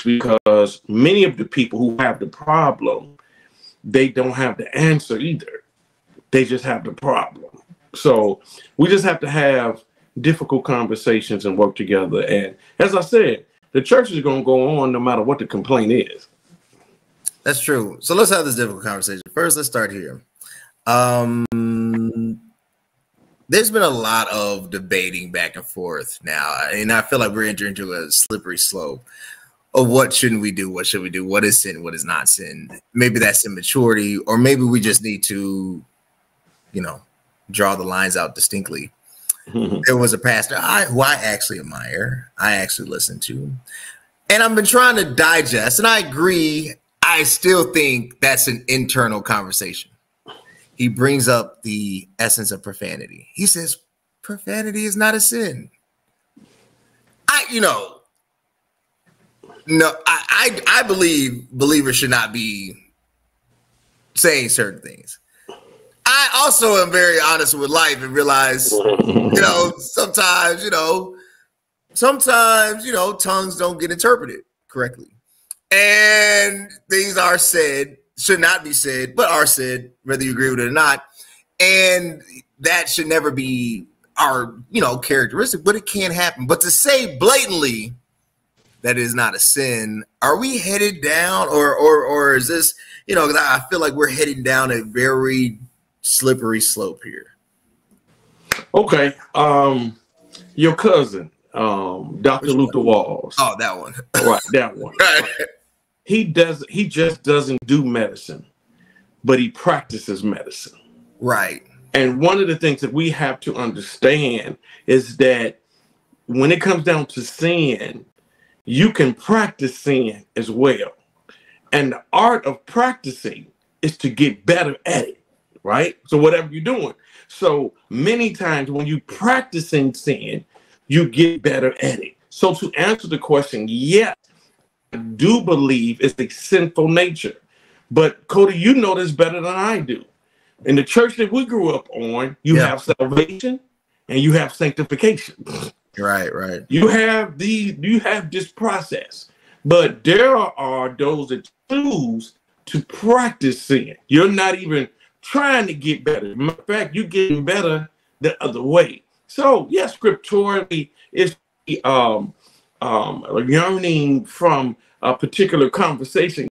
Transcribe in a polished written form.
because many of the people who have the problem, they don't have the answer either. They just have the problem. So we just have to have difficult conversations and work together. And as I said, the church is going to go on no matter what the complaint is. That's true. So let's have this difficult conversation. First, let's start here. There's been a lot of debating back and forth now, and I feel like we're entering into a slippery slope of what shouldn't we do, what should we do, what is sin, what is not sin. Maybe that's immaturity, or maybe we just need to, you know, draw the lines out distinctly. There was a pastor who I actually admire, I actually listen to, and I've been trying to digest, and I agree, I still think that's an internal conversation. He brings up the essence of profanity. He says, profanity is not a sin. I believe believers should not be saying certain things. I also am very honest with life and realize, sometimes, tongues don't get interpreted correctly. And things are said, should not be said, but are said, whether you agree with it or not. And that should never be our, characteristic, but it can happen. But to say blatantly that is not a sin, are we headed down or is this, I feel like we're heading down a very slippery slope here. Okay. Your cousin, Dr. Luther Walls. Oh, that one. Right, that one. Right. He just doesn't do medicine, but he practices medicine. Right. And one of the things that we have to understand is that when it comes down to sin, you can practice sin as well. And the art of practicing is to get better at it, right? So whatever you're doing. So many times when you practicing sin, you get better at it. So to answer the question, yes, I do believe it's a sinful nature. But Cody, you know this better than I do. In the church that we grew up on, you have salvation and you have sanctification. Right, right. You have this process. But there are those that choose to practice sin. You're not even trying to get better. Matter of fact, you're getting better the other way. So yes, scripturally, it's yearning from a particular conversation